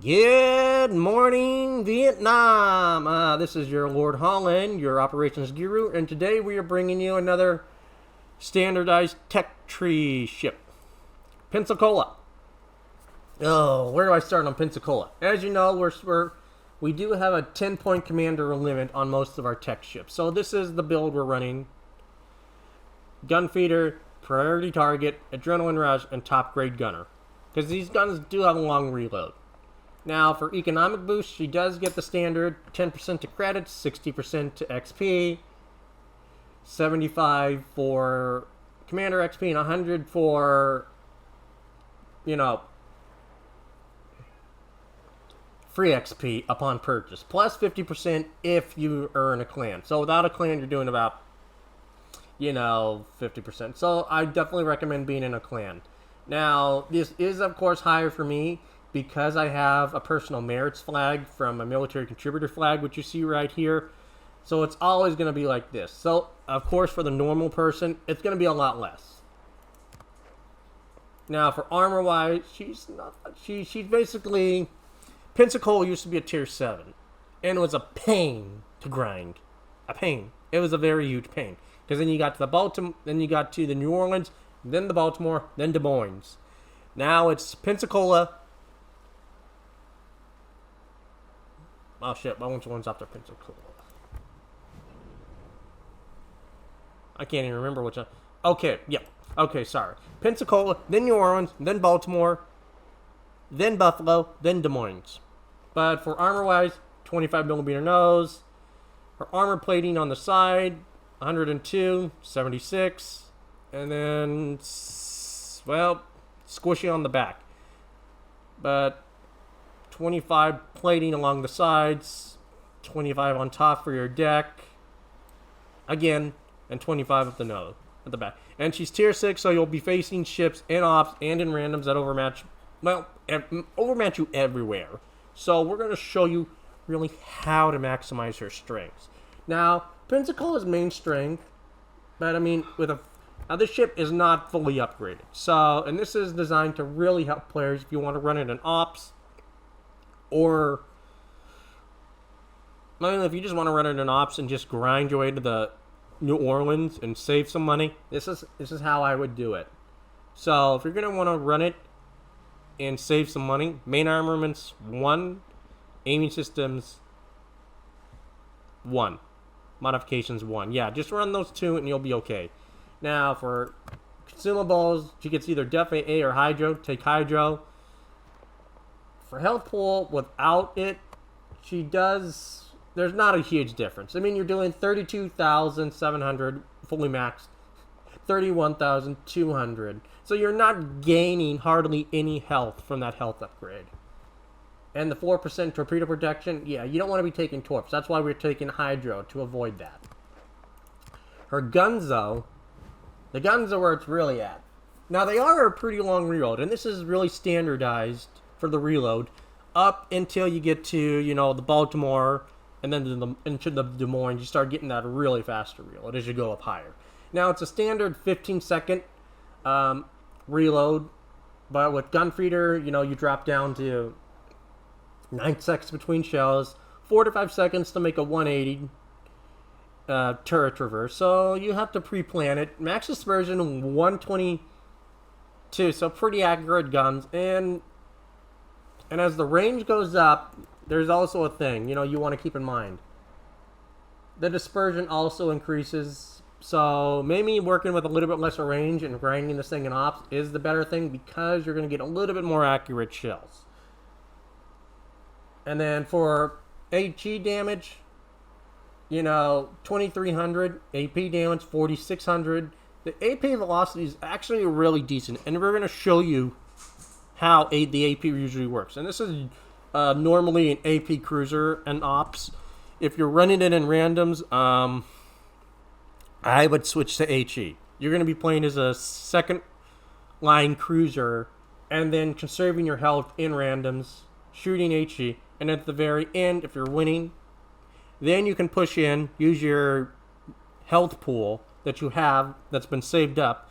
Good morning, Vietnam. This is your Lord Holland, your operations guru, and today we are bringing you another standardized tech tree ship, Pensacola. Oh, where do I start on Pensacola? As you know, we do have a 10-point commander limit on most of our tech ships. So this is the build we're running: gun feeder, priority target, adrenaline rush, and top grade gunner. Because these guns do have a long reload. Now, for economic boost, she does get the standard 10% to credits, 60% to XP, 75 for commander XP, and 100 for, free XP upon purchase, plus 50% if you earn a clan. So without a clan, you're doing about, 50%. So I definitely recommend being in a clan. Now, this is, of course, higher for me, because I have a personal merits flag from a military contributor flag, which you see right here. So it's always going to be like this. So, of course, for the normal person, it's going to be a lot less. Now, for armor-wise, she's basically... Pensacola used to be a tier 7. And it was a pain to grind. A pain. It was a very huge pain. Because then you got to the Baltimore, then you got to the New Orleans, then the Baltimore, then Des Moines. Now it's Pensacola. Oh shit, which one's after Pensacola? I can't even remember which one. Okay, yeah. Okay, sorry. Pensacola, then New Orleans, then Baltimore, then Buffalo, then Des Moines. But for armor-wise, 25mm nose. For armor plating on the side, 102, 76. And then, well, squishy on the back. But 25 plating along the sides, 25 on top for your deck, again, and 25 at the nose, at the back. And she's tier 6, so you'll be facing ships in ops and in randoms that overmatch you everywhere. So we're going to show you really how to maximize her strengths. Now, Pensacola's main strength, but I mean, this ship is not fully upgraded. So, and this is designed to really help players if you want to run it in ops, or if you just want to run it in ops and just grind your way to the New Orleans and save some money, this is how I would do it. So if you're going to want to run it and save some money, main armaments 1, aiming systems 1, modifications 1. Yeah, just run those 2 and you'll be okay. Now for consumables, she gets either Def AA or Hydro. Take Hydro. For health pool, without it, there's not a huge difference. I mean, you're doing 32,700 fully maxed, 31,200. So you're not gaining hardly any health from that health upgrade. And the 4% torpedo protection, yeah, you don't want to be taking torps. That's why we're taking Hydro, to avoid that. Her guns, though, the guns are where it's really at. Now, they are a pretty long reload, and this is really standardized for the reload up until you get to, the Baltimore and then into the Des Moines. You start getting that really faster reload as you go up higher. Now, it's a standard 15-second reload, but with gun feeder, you drop down to 9 seconds between shells, 4 to 5 seconds to make a 180 turret traverse. So you have to pre-plan it. Max dispersion 122, so pretty accurate guns. And as the range goes up, there's also a thing, you want to keep in mind. The dispersion also increases, so maybe working with a little bit lesser range and grinding this thing in ops is the better thing, because you're going to get a little bit more accurate shells. And then for HE damage, 2,300, AP damage 4,600. The AP velocity is actually really decent, and we're going to show you how the AP usually works. And this is normally an AP cruiser and ops. If you're running it in randoms, I would switch to HE. You're going to be playing as a second line cruiser and then conserving your health in randoms, shooting HE, and at the very end, if you're winning, then you can push in, use your health pool that you have that's been saved up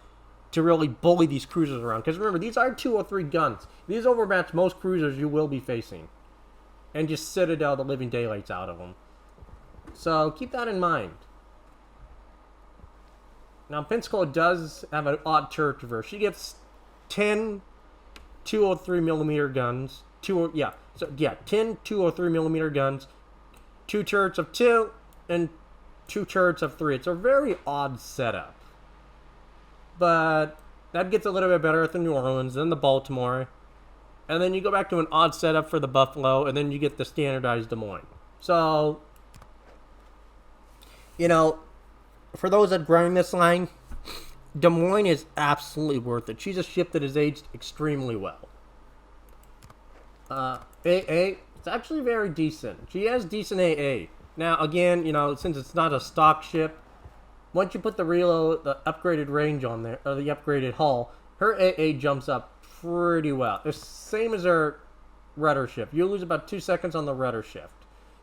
to really bully these cruisers around. Because remember, these are 2 or 3 guns. These overmatch most cruisers you will be facing. and just Citadel the living daylights out of them. So keep that in mind. Now, Pensacola does have an odd turret reverse. She gets 10 203mm guns. 10 203mm guns, 2 turrets of 2, and 2 turrets of 3. It's a very odd setup. But that gets a little bit better at the New Orleans, then the Baltimore. And then you go back to an odd setup for the Buffalo, and then you get the standardized Des Moines. So, you know, for those that grind this line, Des Moines is absolutely worth it. She's a ship that has aged extremely well. AA, it's actually very decent. She has decent AA. Now, again, you know, since it's not a stock ship, once you put the reload, the upgraded range on there, or the upgraded hull, her AA jumps up pretty well. The same as her rudder shift. You lose about 2 seconds on the rudder shift.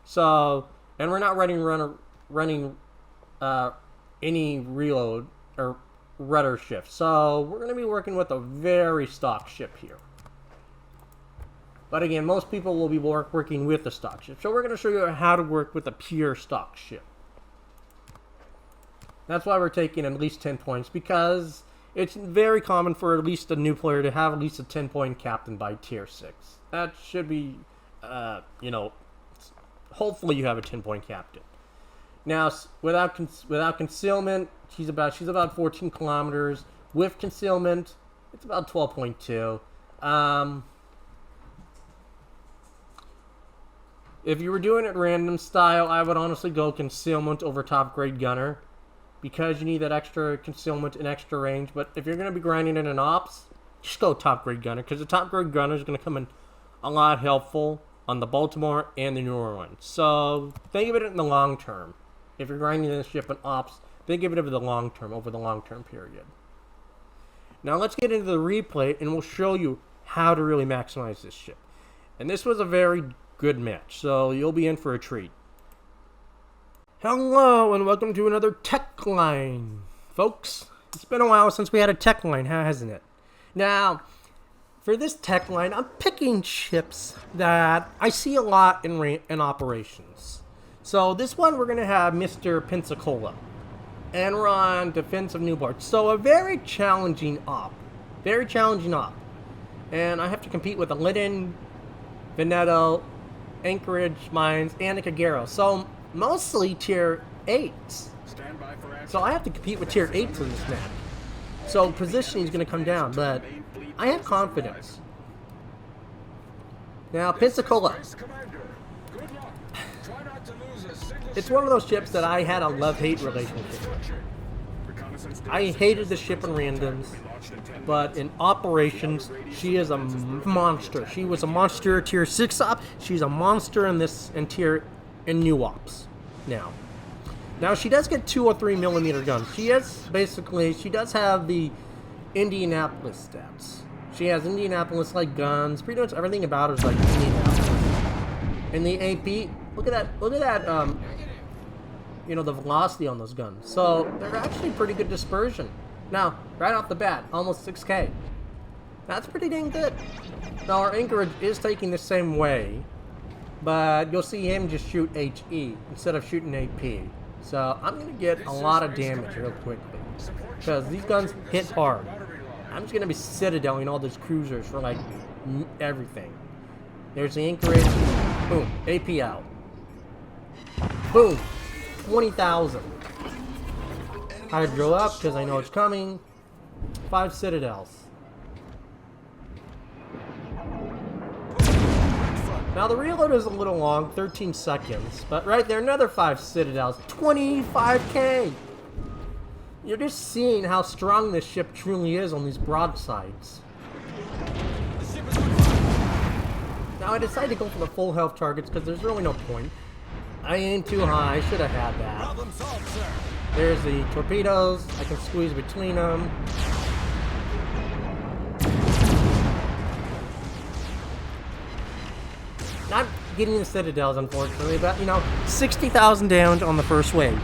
So, and we're not running any reload or rudder shift. So, we're going to be working with a very stock ship here. But again, most people will be working with the stock ship. So we're going to show you how to work with a pure stock ship. That's why we're taking at least 10 points, because it's very common for at least a new player to have at least a 10-point captain by tier 6. That should be, you know, hopefully you have a 10-point captain. Now, without concealment, she's about 14 kilometers. With concealment, it's about 12.2. If you were doing it random style, I would honestly go concealment over top grade gunner, because you need that extra concealment and extra range. But if you're going to be grinding in an ops, just go top grade gunner, because the top grade gunner is going to come in a lot helpful on the Baltimore and the New Orleans. So think of it in the long term. If you're grinding this ship in ops, think of it over the long term period. Now let's get into the replay, and we'll show you how to really maximize this ship. And this was a very good match, so you'll be in for a treat. Hello, and welcome to another tech line, folks. It's been a while since we had a tech line, hasn't it? Now, for this tech line, I'm picking ships that I see a lot in operations. So this one, we're going to have Mr. Pensacola, and we're on Defense of Newport. So a very challenging op. And I have to compete with a Linden, Veneto, Anchorage mines, and a Kagero. So mostly tier 8s. So I have to compete with tier 8s in this match. So positioning is going to come down, but I have confidence. Now, Pensacola. It's one of those ships that I had a love-hate relationship with. I hated the ship in randoms, but in operations, she is a monster. She was a monster tier 6 op. She's a monster in this in new ops. Now she does get 2 or 3mm guns. She does have the Indianapolis stats. She has Indianapolis-like guns. Pretty much everything about her is like Indianapolis. And the AP, look at that, you know, the velocity on those guns. So they're actually pretty good dispersion. Now, right off the bat, almost 6K. That's pretty dang good. Now, our Anchorage is taking the same way, but you'll see him just shoot HE instead of shooting AP. So I'm going to get a lot of damage real quickly, because these guns hit hard. I'm just going to be citadeling all those cruisers for, like, everything. There's the Anchorage. Boom. AP out. Boom. 20,000. Hydro up, because I know it's coming. 5 citadels. Now the reload is a little long, 13 seconds, but right there, another 5 citadels, 25K! You're just seeing how strong this ship truly is on these broadsides. Now I decided to go for the full health targets because there's really no point. I aimed too high, I should have had that. There's the torpedoes, I can squeeze between them. Not getting the citadels, unfortunately, but, you know, 60,000 damage on the first wave.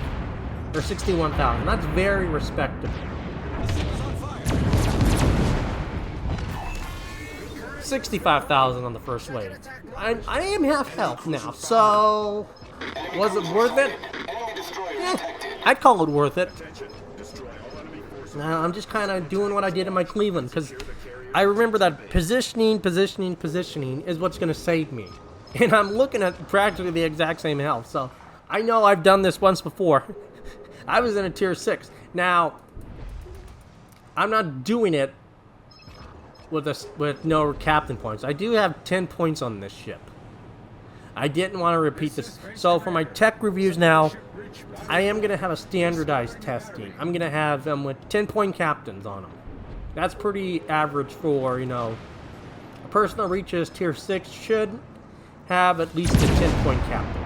Or 61,000. That's very respectable. 65,000 on the first wave. I am half health now, so was it worth it? I'd call it worth it. Now I'm just kind of doing what I did in my Cleveland, because I remember that positioning is what's going to save me. And I'm looking at practically the exact same health, so I know I've done this once before. I was in a tier 6. Now, I'm not doing it with no captain points. I do have 10 points on this ship. I didn't want to repeat this. So for my tech reviews now, I am going to have a standardized testing. I'm going to have them with 10-point captains on them. That's pretty average for, you know, a person that reaches tier 6 should have at least a 10-point captain.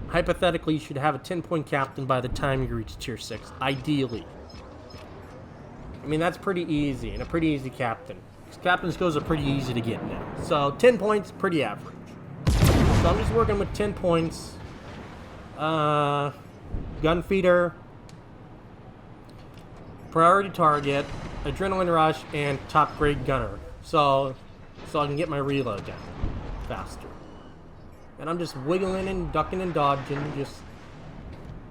Hypothetically, you should have a 10-point captain by the time you reach tier 6, ideally. I mean, that's pretty easy, and a pretty easy captain. Captain skills are pretty easy to get now. So, 10 points, pretty average. So I'm just working with 10 points. Gun feeder, priority target, adrenaline rush, and top grade gunner. So I can get my reload down faster. And I'm just wiggling and ducking and dodging, just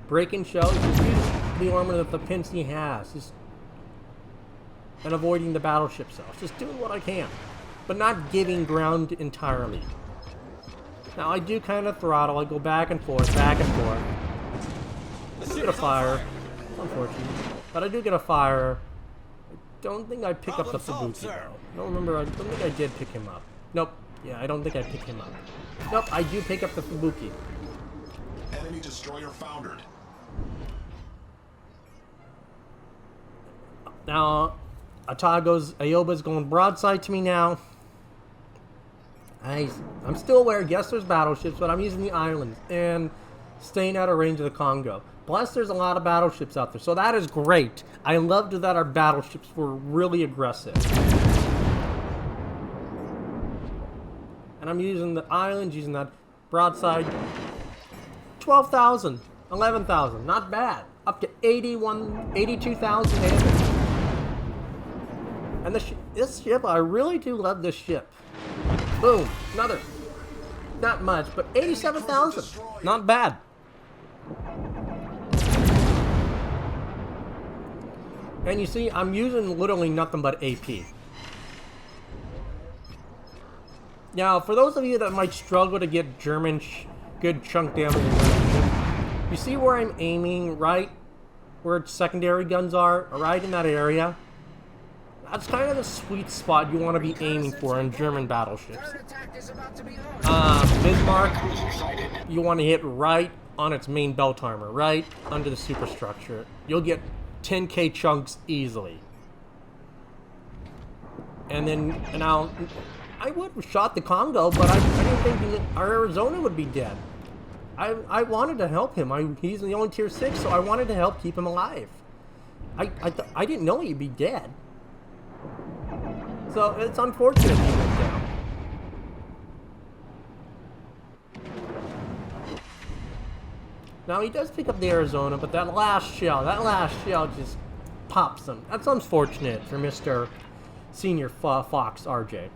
breaking shells, just using the armor that the Pensacola has, just and avoiding the battleship cells. Just doing what I can, but not giving ground entirely. Now I do kind of throttle. I go back and forth, back and forth. I get a fire, unfortunately, but I do get a fire. I don't think I pick up the Fubuki though. I don't remember. I don't think I did pick him up. Nope. Yeah, I don't think I picked him up. Nope, I do pick up the Fubuki. Enemy destroyer foundered. Now, Ayoba's going broadside to me now. I'm still aware, yes, there's battleships, but I'm using the islands and staying out of range of the Congo. Plus, there's a lot of battleships out there, so that is great. I loved that our battleships were really aggressive. And I'm using the islands, using that broadside. 12,000, 11,000, not bad. Up to 82,000 damage. And this ship, I really do love this ship. Boom, another. Not much, but 87,000. Not bad. And you see, I'm using literally nothing but AP. Now, for those of you that might struggle to get German good chunk damage, you see where I'm aiming, right? Where secondary guns are, right in that area? That's kind of the sweet spot you want to be aiming for in German battleships. Bismarck, you want to hit right on its main belt armor, right under the superstructure. You'll get 10k chunks easily. And then, I would have shot the Congo, but I didn't think our Arizona would be dead. I wanted to help him. He's the only tier 6, so I wanted to help keep him alive. I didn't know he'd be dead. So it's unfortunate he went down. Now he does pick up the Arizona, but that last shell just pops him. That's unfortunate for Mr. Senior Fox RJ.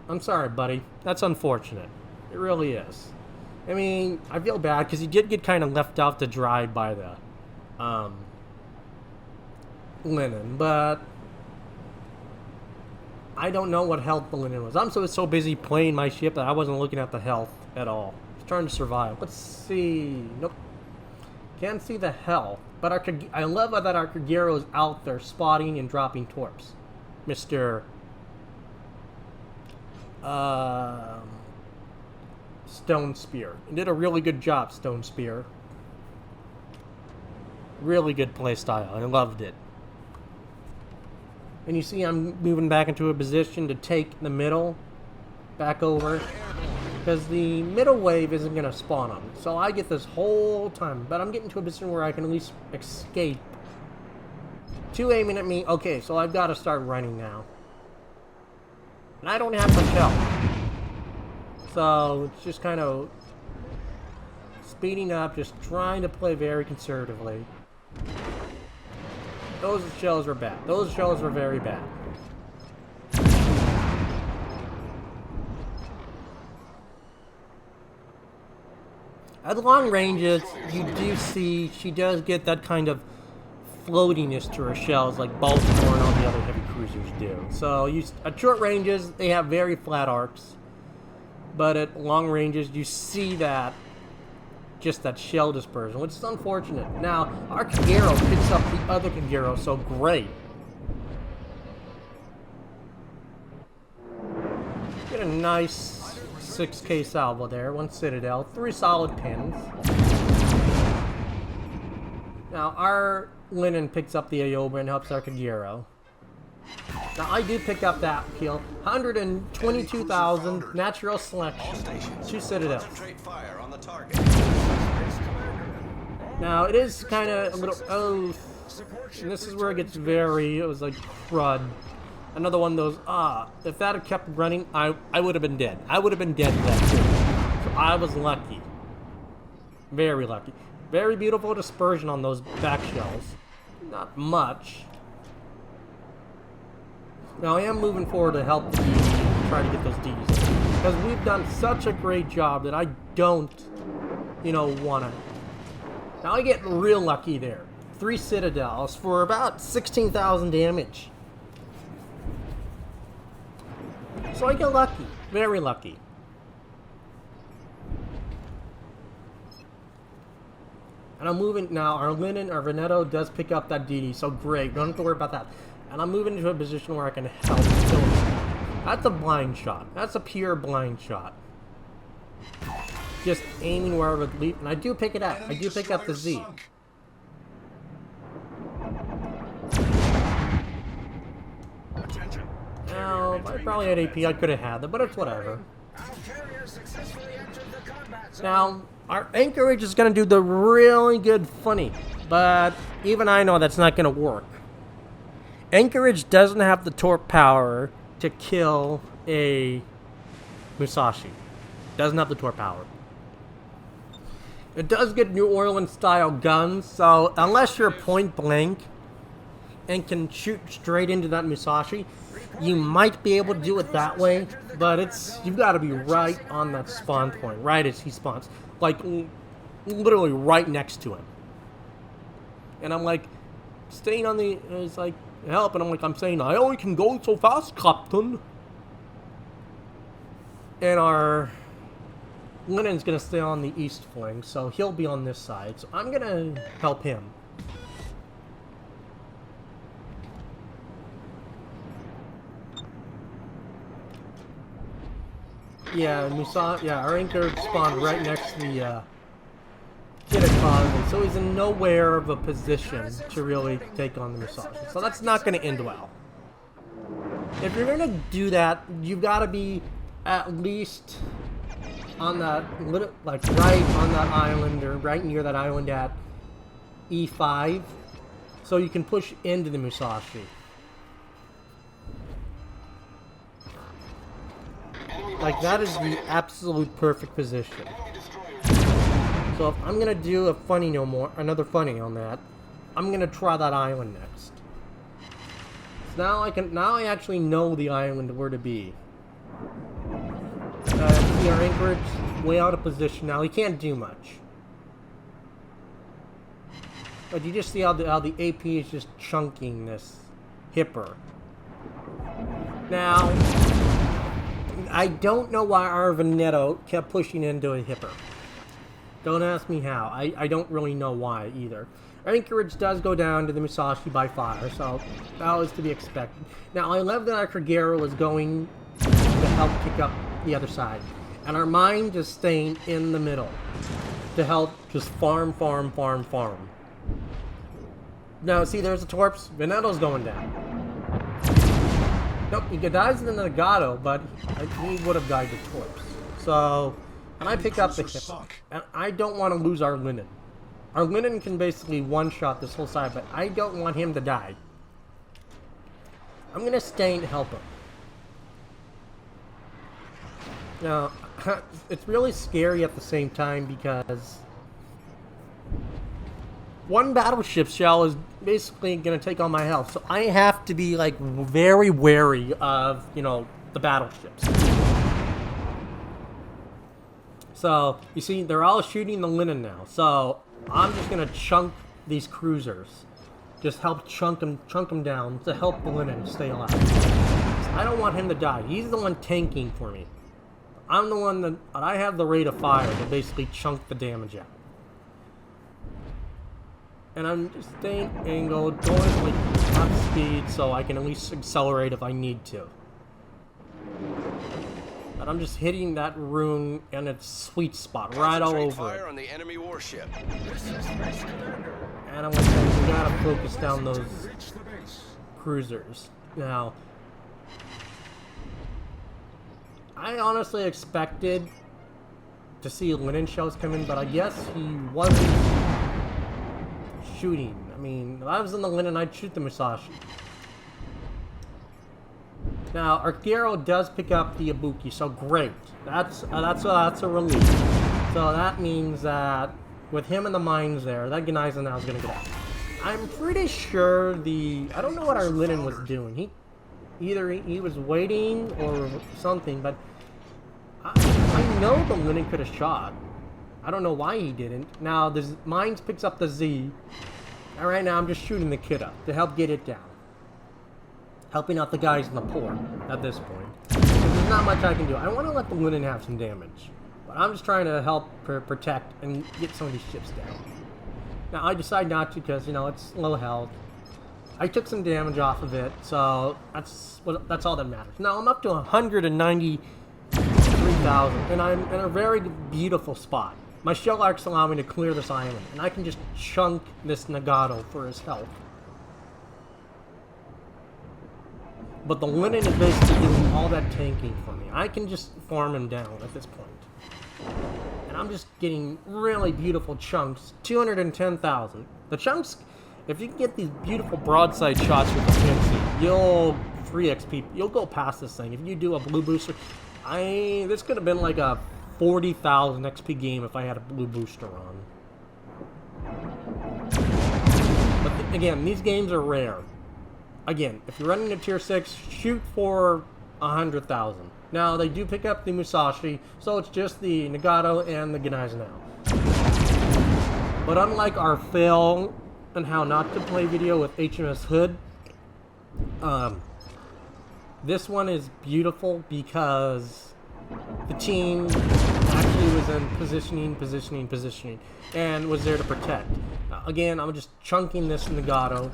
I'm sorry, buddy. That's unfortunate. It really is. I mean, I feel bad because he did get kind of left out to dry by the Linen, but I don't know what health the Linen was. I'm so busy playing my ship that I wasn't looking at the health at all. I was trying to survive. Let's see. Nope. Can't see the health. But I love that our Kagero is out there spotting and dropping torps. Mr. Stone Spear. He did a really good job, Stone Spear. Really good playstyle. I loved it. And you see I'm moving back into a position to take the middle back over. Because the middle wave isn't going to spawn on me. So I get this whole time. But I'm getting to a position where I can at least escape. Two aiming at me. Okay, so I've got to start running now. And I don't have much health. So it's just kind of speeding up, just trying to play very conservatively. Those shells were bad. Those shells were very bad. At long ranges, you do see she does get that kind of floatiness to her shells like Baltimore and all the other heavy cruisers do. So at short ranges, they have very flat arcs. But at long ranges, you see that, just that shell dispersion, which is unfortunate. Now, our Kagero picks up the other Kagero, so great. Get a nice 6K salvo there, 1 Citadel, 3 solid pins. Now, our Linen picks up the Ayoba and helps our Kagero. Now, I do pick up that kill. 122,000, natural selection, 2 Citadels. Now, it is kind of a little... Oh, and this is where it gets very... It was like crud. Another one of those... if that had kept running, I would have been dead. I would have been dead to that too. So I was lucky. Very lucky. Very beautiful dispersion on those back shells. Not much. Now, I am moving forward to help the DDs, try to get those DDs. Because we've done such a great job that I don't, want to... Now, I get real lucky there. 3 Citadels for about 16,000 damage. So I get lucky. Very lucky. And I'm moving... Now, our Linen, our Veneto does pick up that DD, so great. Don't have to worry about that. And I'm moving into a position where I can help kill him. That's a blind shot. That's a pure blind shot. Just aiming where I would leap. And I do pick it up. I do pick up the Z. Now, if I probably had AP, I could have had them, but it's whatever. Now, our Anchorage is going to do the really good funny. But even I know that's not going to work. Anchorage doesn't have the torp power to kill a Musashi. Doesn't have the torp power. It does get New Orleans style guns, so unless you're point blank and can shoot straight into that Musashi, you might be able to do it that way, but you've got to be right on that spawn point, right as he spawns. Like, literally right next to him. And I'm like, staying on the... It's like, help, and I'm saying, I only can go so fast, Captain. And our Linen's gonna stay on the east flank, so he'll be on this side. So I'm gonna help him. Yeah, our anchor spawned right next to the so he's in nowhere of a position to really take on the Musashi. So that's not going to end well. If you're going to do that, you've got to be at least on that little, like right on that island or right near that island at E5, so you can push into the Musashi. Like, that is the absolute perfect position. So if I'm gonna do a funny another funny on that, I'm gonna try that island next. So now I actually know the island where to be. See our Anchorage way out of position now. He can't do much. But you just see how the AP is just chunking this hipper. Now, I don't know why our Veneto kept pushing into a hipper. Don't ask me how. I don't really know why either. Our Anchorage does go down to the Musashi by fire, so that was to be expected. Now, I love that our Kagero was going to help pick up the other side. And our mine just staying in the middle to help just farm. Now, see, there's the torps. Veneto's going down. Nope, he dies in the Nagato, but he would have died to torps. So, and I pick up the hipper. And I don't want to lose our Linen. Our Linen can basically one-shot this whole side, but I don't want him to die. I'm going to stay and help him. Now, it's really scary at the same time because one battleship shell is basically going to take all my health. So I have to be, like, very wary of, the battleships. So, you see, they're all shooting the linen now. So, I'm just going to chunk these cruisers. Just help chunk them down to help the linen stay alive. I don't want him to die. He's the one tanking for me. I'm the one that I have the rate of fire to basically chunk the damage out. And I'm just staying angled, going like top speed so I can at least accelerate if I need to. But I'm just hitting that rune in its sweet spot right all over fire it. on the enemy warship. And I'm like, we gotta focus down those cruisers. Now, I honestly expected to see linen shells come in, but I guess he wasn't shooting. I mean, if I was in the linen, I'd shoot the Musashi. Now, our Kagero does pick up the Ibuki, so great. That's a relief. So that means that with him in the mines there, that Gneisenau now is going to get out. I'm pretty sure I don't know what our linen was doing. Either he was waiting or something, but I know the linen could have shot. I don't know why he didn't. Now, the mines picks up the Z, and right now I'm just shooting the kid up to help get it down. Helping out the guys in the port at this point. There's not much I can do. I want to let the linen have some damage, but I'm just trying to help protect and get some of these ships down. Now, I decide not to because, you know, it's low health. I took some damage off of it, so that's all that matters. Now, I'm up to 193,000, and I'm in a very beautiful spot. My shell arcs allow me to clear this island, and I can just chunk this Nagato for his health. But the linen is basically doing all that tanking for me. I can just farm him down at this point. And I'm just getting really beautiful chunks. 210,000. The chunks, if you can get these beautiful broadside shots with the PNC, you'll free XP. You'll go past this thing. If you do a blue booster, this could have been like a 40,000 XP game if I had a blue booster on. But again, these games are rare. Again, if you're running a tier 6, shoot for 100,000. Now, they do pick up the Musashi, so it's just the Nagato and the Gneisenau. But unlike our fail and how not to play video with HMS Hood, this one is beautiful because the team actually was in positioning, and was there to protect. Again, I'm just chunking this Nagato.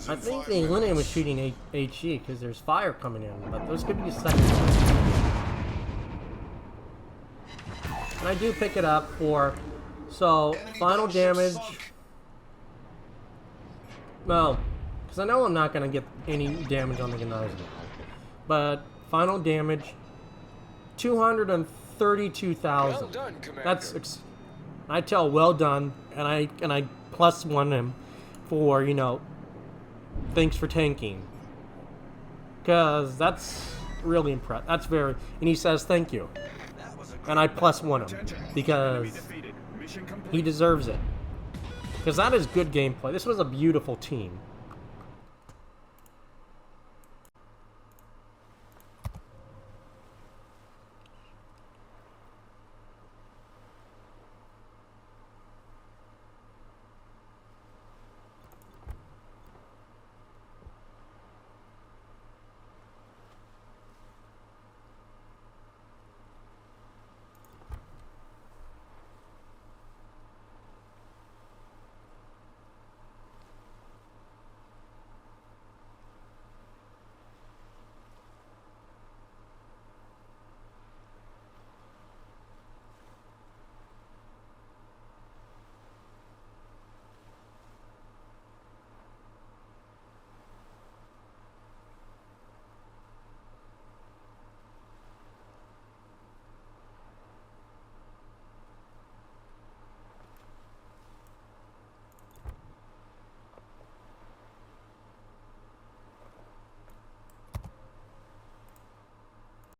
I think the linen was shooting HE because there's fire coming in, but those could be second ones. And I do pick it up for, so, final damage. Well, because I know I'm not going to get any damage on the Gneisenau. But, final damage, 232,000. Well done, Commander. That's, I tell well done, and I plus one him for, you know, thanks for tanking. Because that's really impressive. That's very, and he says thank you. And I plus one him because he deserves it. Because that is good gameplay. This was a beautiful team.